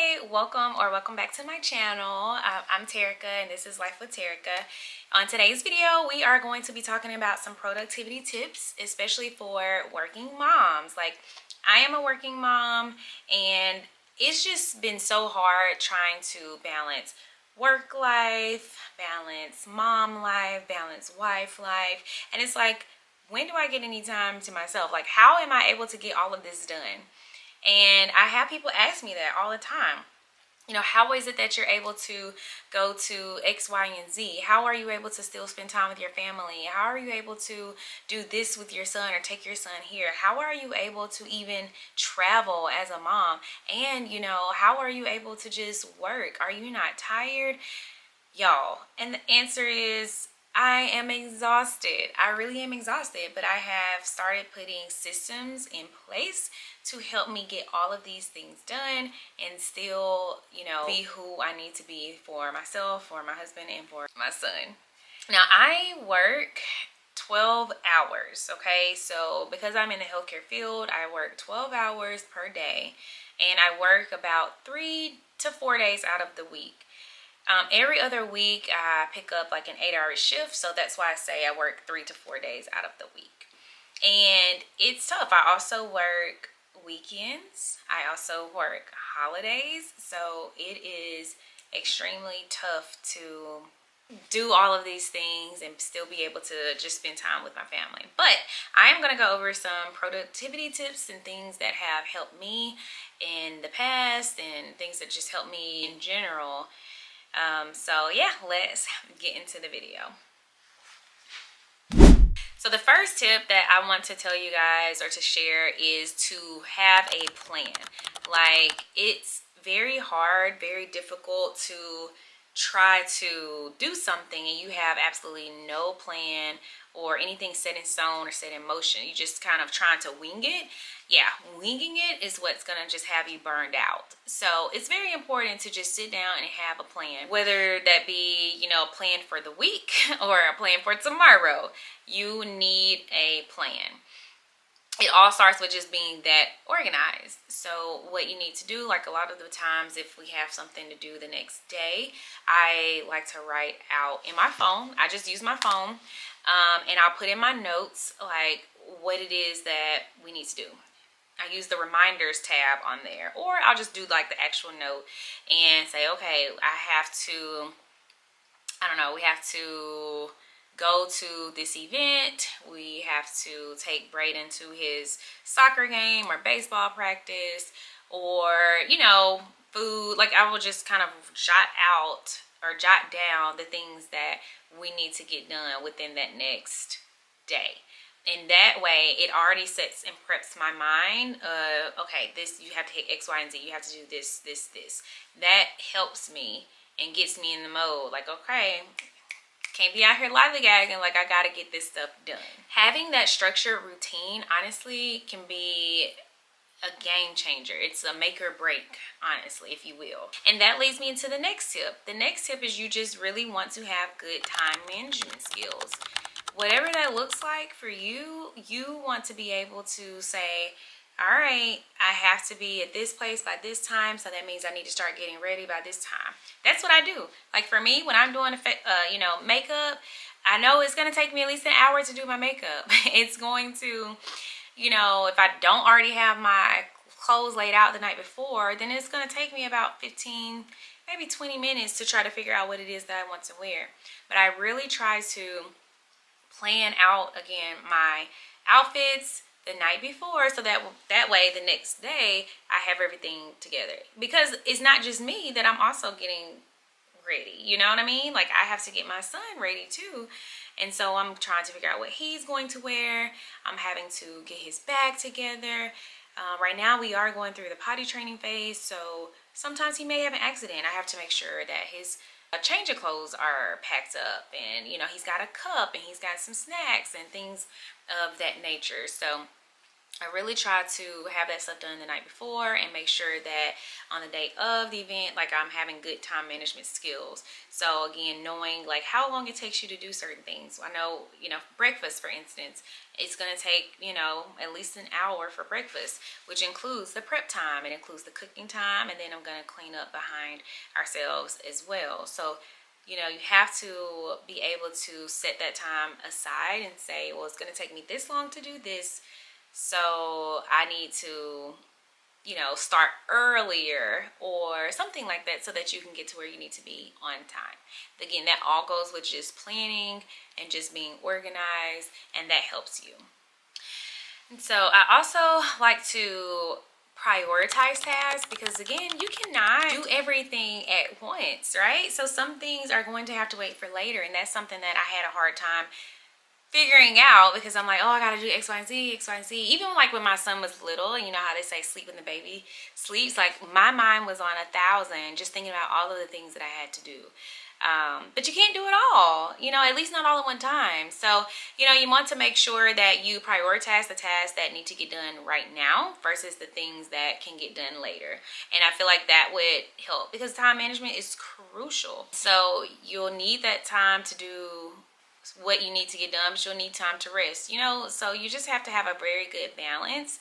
Hey, welcome back to my channel. I'm Terrica and this is Life with Terrica. On today's video, we are going to be talking about some productivity tips, especially for working moms. Like, I am a working mom and it's just been so hard trying to balance work life, balance mom life, balance wife life. And it's like, when do I get any time to myself? Like, how am I able to get all of this done? And I have people ask me that all the time. You know, how is it that you're able to go to X, Y, and Z? How are you able to still spend time with your family? How are you able to do this with your son or take your son here? How are you able to even travel as a mom? And, you know, how are you able to just work? Are you not tired? Y'all, and the answer is I am exhausted. I really am exhausted, but I have started putting systems in place to help me get all of these things done and still, you know, be who I need to be for myself, for my husband, and for my son. Now, I work 12 hours, okay? So because I'm in the healthcare field, I work 12 hours per day, and I work about 3 to 4 days out of the week. Every other week I pick up like an 8-hour shift, so that's why I say I work 3 to 4 days out of the week. And it's tough. I also work weekends. I also work holidays, so it is extremely tough to do all of these things and still be able to just spend time with my family. But I am going to go over some productivity tips and things that have helped me in the past and things that just help me in general. So yeah, let's get into the video. So the first tip that I want to tell you guys or to share is to have a plan. Like, it's very hard, very difficult to try to do something and you have absolutely no plan or anything set in stone or set in motion. You just kind of trying to wing it. Yeah, winging it is what's gonna just have you burned out. So it's very important to just sit down and have a plan, whether that be, you know, a plan for the week or a plan for tomorrow. You need a plan. It all starts with just being that organized. So what you need to do, like a lot of the times if we have something to do the next day, I like to write out in my phone. I just use my phone, and I'll put in my notes like what it is that we need to do. I use the reminders tab on there, or I'll just do like the actual note and say, okay, we have to go to this event. We have to take Braden to his soccer game or baseball practice, or, you know, food. Like, I will just kind of jot down the things that we need to get done within that next day. And that way it already sets and preps my mind. Okay, this, you have to hit X, Y, and Z. You have to do this. That helps me and gets me in the mode. Like, okay, can't be out here lollygagging. Like, I gotta get this stuff done. Having that structured routine, honestly, can be a game changer. It's a make or break, honestly, if you will. And that leads me into the next tip. The next tip is you just really want to have good time management skills. Whatever that looks like for you, you want to be able to say, all right, I have to be at this place by this time, so that means I need to start getting ready by this time. That's what I do. Like, for me, when I'm doing makeup, I know it's going to take me at least an hour to do my makeup. It's going to, you know, if I don't already have my clothes laid out the night before, then it's going to take me about 15, maybe 20 minutes to try to figure out what it is that I want to wear. But I really try to plan out, again, my outfits the night before, so that way the next day I have everything together. Because it's not just me that I'm also getting ready, you know what I mean? Like, I have to get my son ready too, and so I'm trying to figure out what he's going to wear. I'm having to get his bag together. Right now we are going through the potty training phase, so sometimes he may have an accident. I have to make sure that his change of clothes are packed up, and, you know, he's got a cup and he's got some snacks and things of that nature. So I really try to have that stuff done the night before and make sure that on the day of the event, like I'm having good time management skills. So again, knowing like how long it takes you to do certain things. I know, breakfast, for instance, it's going to take, at least an hour for breakfast, which includes the prep time. It includes the cooking time, and then I'm going to clean up behind ourselves as well. So you have to be able to set that time aside and say, well, it's going to take me this long to do this, so I need to, start earlier or something like that so that you can get to where you need to be on time. Again, that all goes with just planning and just being organized, and that helps you. And so I also like to prioritize tasks, because again, you cannot do everything at once, right? So some things are going to have to wait for later, and that's something that I had a hard time figuring out, because I'm like, oh, I gotta do X, Y, and Z, X, Y, and Z. Even like when my son was little, you know how they say sleep when the baby sleeps, like my mind was on 1,000 just thinking about all of the things that I had to do. But you can't do it all, at least not all at one time. So, you want to make sure that you prioritize the tasks that need to get done right now versus the things that can get done later. And I feel like that would help, because time management is crucial. So you'll need that time to do what you need to get done, but you'll need time to rest, so you just have to have a very good balance.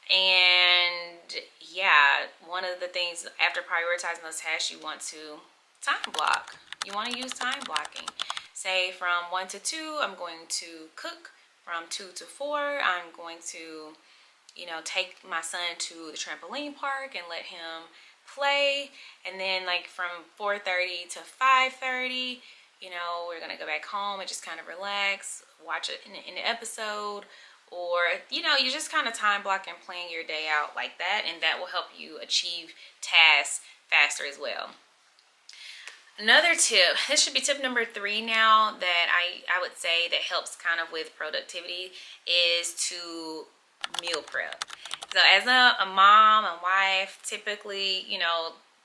And yeah, one of the things after prioritizing those tasks, you want to time block. You want to use time blocking. Say from 1 to 2, I'm going to cook. From 2 to 4, I'm going to, take my son to the trampoline park and let him play. And then like from 4:30 to 5:30, we're gonna go back home and just kind of relax, watch it in an episode, or you just kind of time block and plan your day out like that, and that will help you achieve tasks faster as well. Another tip, this should be tip number 3 now, that I would say that helps kind of with productivity, is to meal prep. So as a mom, a wife, typically,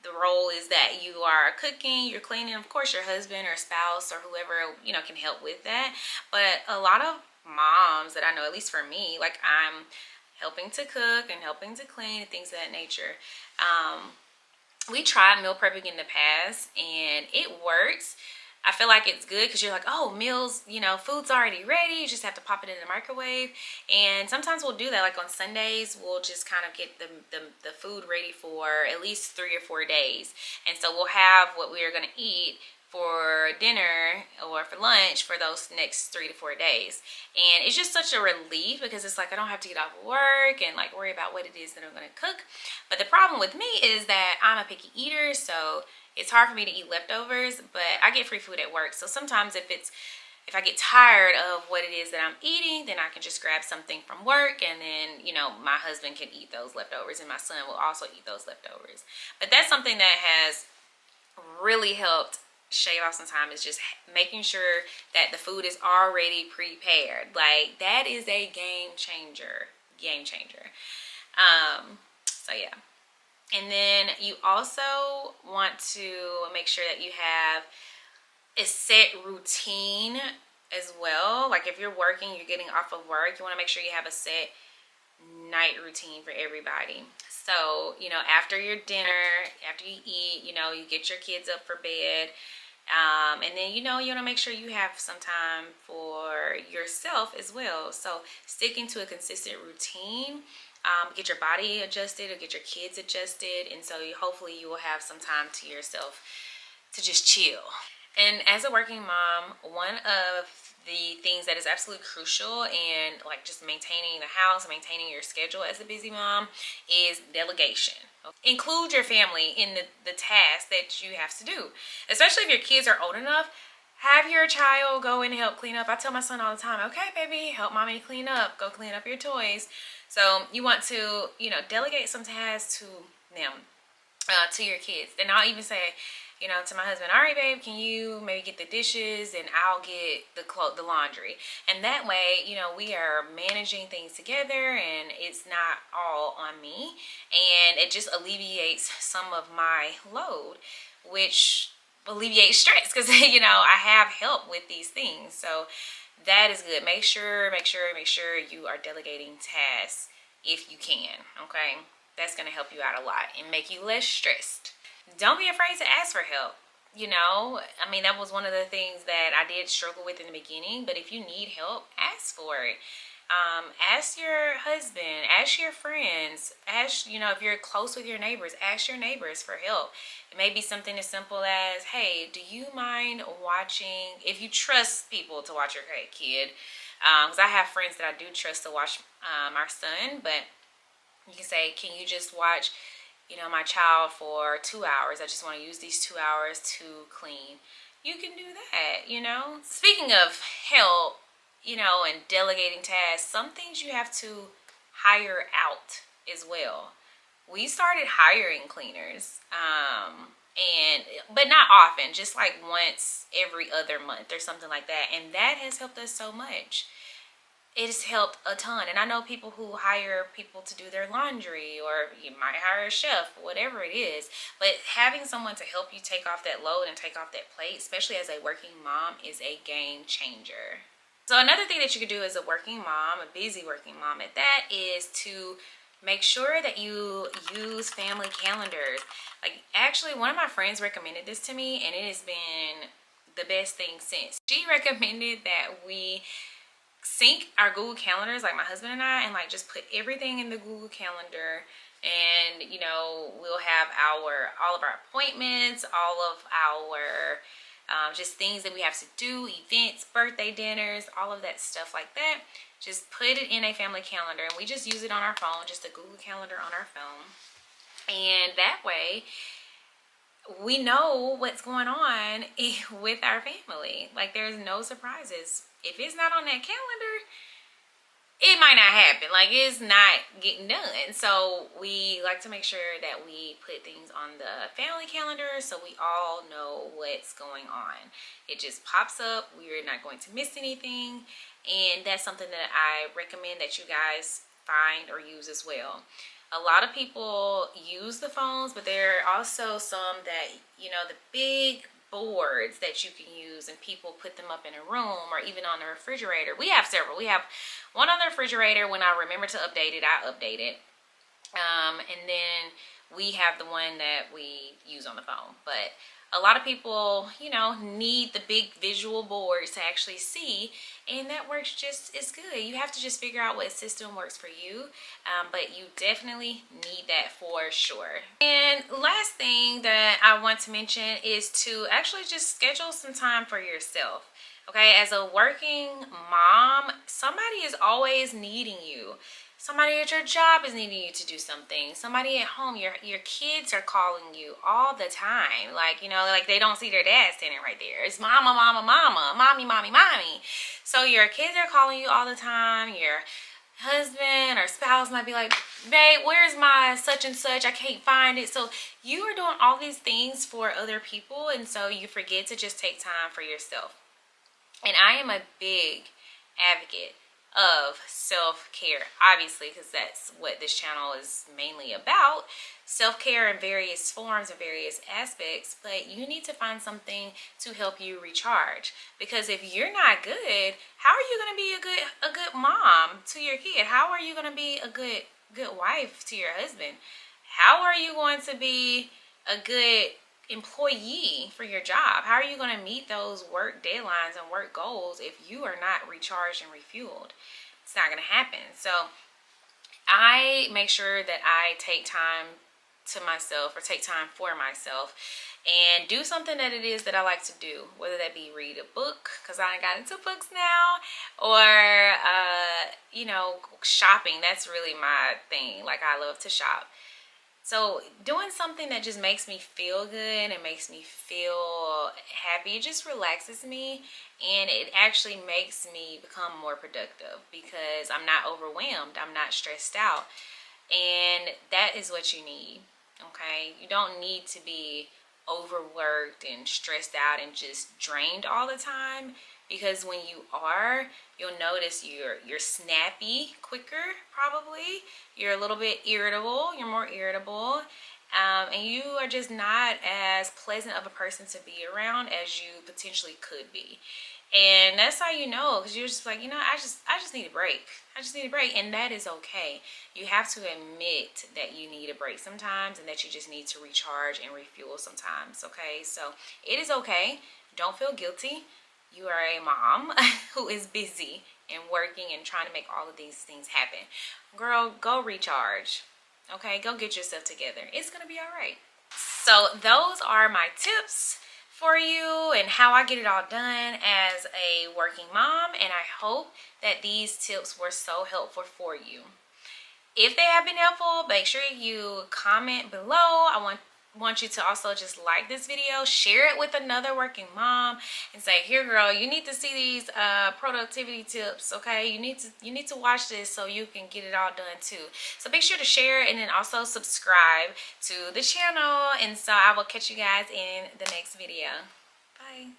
the role is that you are cooking, you're cleaning. Of course, your husband or spouse or whoever, can help with that. But a lot of moms that I know, at least for me, like I'm helping to cook and helping to clean and things of that nature. We tried meal prepping in the past and it works. I feel like it's good because you're like, oh, meals, food's already ready. You just have to pop it in the microwave. And sometimes we'll do that. Like on Sundays, we'll just kind of get the food ready for at least 3 or 4 days. And so we'll have what we are going to eat for dinner or for lunch for those next 3 to 4 days. And it's just such a relief, because it's like I don't have to get off work and like worry about what it is that I'm going to cook. But the problem with me is that I'm a picky eater, so it's hard for me to eat leftovers. But I get free food at work, so sometimes if I get tired of what it is that I'm eating, then I can just grab something from work, and then my husband can eat those leftovers and my son will also eat those leftovers. But that's something that has really helped shave off some time, is just making sure that the food is already prepared. Like that is a game changer. So yeah. And then you also want to make sure that you have a set routine as well. Like if you're working, you're getting off of work, you want to make sure you have a set night routine for everybody. So, after your dinner, after you eat, you get your kids up for bed. And then, you want to make sure you have some time for yourself as well. So sticking to a consistent routine, get your body adjusted or get your kids adjusted. And so hopefully you will have some time to yourself to just chill. And as a working mom, one of the things that is absolutely crucial in like just maintaining the house, maintaining your schedule as a busy mom, is delegation. Include your family in the tasks that you have to do, especially if your kids are old enough. Have your child go and help clean up. I tell my son all the time, okay, baby, help mommy clean up. Go clean up your toys. So you want to, delegate some tasks to them, to your kids. And I'll even say, to my husband, all right, babe, can you maybe get the dishes and I'll get the laundry. And that way, we are managing things together and it's not all on me. And it just alleviates some of my load, which alleviates stress because, I have help with these things. So that is good. Make sure you are delegating tasks if you can, okay? That's going to help you out a lot and make you less stressed. Don't be afraid to ask for help. You know, I mean, that was one of the things that I did struggle with in the beginning, but if you need help, ask for it. Ask your husband, ask your friends, ask, you know, if you're close with your neighbors, ask your neighbors for help. It may be something as simple as, hey, do you mind watching, if you trust people to watch your kid, because I have friends that I do trust to watch our son, but you can say, can you just watch, you know, my child for 2 hours? I just want to use these 2 hours to clean. You can do that, you know. Speaking of help, you know, and delegating tasks, some things you have to hire out as well. We started hiring cleaners, but not often, just like once every other month or something like that, and that has helped us so much. It's helped a ton. And I know people who hire people to do their laundry, or you might hire a chef, whatever it is, but having someone to help you take off that load and take off that plate, especially as a working mom, is a game changer. So another thing that you could do as a working mom, a busy working mom at that, is to make sure that you use family calendars. Like, actually, one of my friends recommended this to me, and it has been the best thing since. She recommended that we sync our Google calendars, like my husband and I, and like just put everything in the Google calendar, and you know, we'll have all of our appointments, all of our just things that we have to do, events, birthday dinners, all of that stuff like that. Just put it in a family calendar, and we just use it on our phone, just a Google calendar on our phone, and that way we know what's going on with our family. Like, there's no surprises. If it's not on that calendar, it might not happen. Like, it's not getting done. So we like to make sure that we put things on the family calendar so we all know what's going on. It just pops up. We're not going to miss anything. And that's something that I recommend that you guys find or use as well. A lot of people use the phones, but there are also some that, you know, the big boards that you can use, and people put them up in a room or even on the refrigerator. We have several. We have one on the refrigerator. When I remember to update it, I update it. And then we have the one that we use on the phone. But a lot of people, you know, need the big visual boards to actually see, and that works just as good. You have to just figure out what system works for you, but you definitely need that for sure. And last thing that I want to mention is to actually just schedule some time for yourself. Okay, as a working mom, somebody is always needing you. Somebody at your job is needing you to do something. Somebody at home, your kids are calling you all the time. Like, you know, like they don't see their dad standing right there. It's mama, mama, mama, mommy, mommy, mommy. So your kids are calling you all the time. Your husband or spouse might be like, babe, where's my such and such? I can't find it. So you are doing all these things for other people, and so you forget to just take time for yourself. And I am a big advocate of self-care, obviously, because that's what this channel is mainly about. Self-care in various forms and various aspects, but you need to find something to help you recharge, because if you're not good, how are you going to be a good mom to your kid? How are you going to be a good wife to your husband? How are you going to be a good employee for your job? How are you going to meet those work deadlines and work goals if you are not recharged and refueled? It's not going to happen. So I make sure that I take time to myself, or take time for myself, and do something that it is that I like to do, whether that be read a book, because I got into books now, or you know, shopping. That's really my thing. Like, I love to shop. So doing something that just makes me feel good and makes me feel happy, it just relaxes me, and it actually makes me become more productive because I'm not overwhelmed, I'm not stressed out, and that is what you need. Okay, you don't need to be overworked and stressed out and just drained all the time, because when you are, you'll notice you're snappy quicker, probably. You're a little bit irritable. You're more irritable. And you are just not as pleasant of a person to be around as you potentially could be. And that's how you know, because you're just like, I just need a break. I just need a break, and that is okay. You have to admit that you need a break sometimes, and that you just need to recharge and refuel sometimes. Okay, so it is okay. Don't feel guilty. You are a mom who is busy and working and trying to make all of these things happen. Girl, go recharge. Okay, go get yourself together. It's gonna be all right. So those are my tips for you and how I get it all done as a working mom, and I hope that these tips were so helpful for you. If they have been helpful, make sure you comment below. I want you to also just like this video, share it with another working mom, and say, here girl, you need to see these productivity tips. Okay, you need to watch this so you can get it all done too. So make sure to share and then also subscribe to the channel, and so I will catch you guys in the next video. Bye.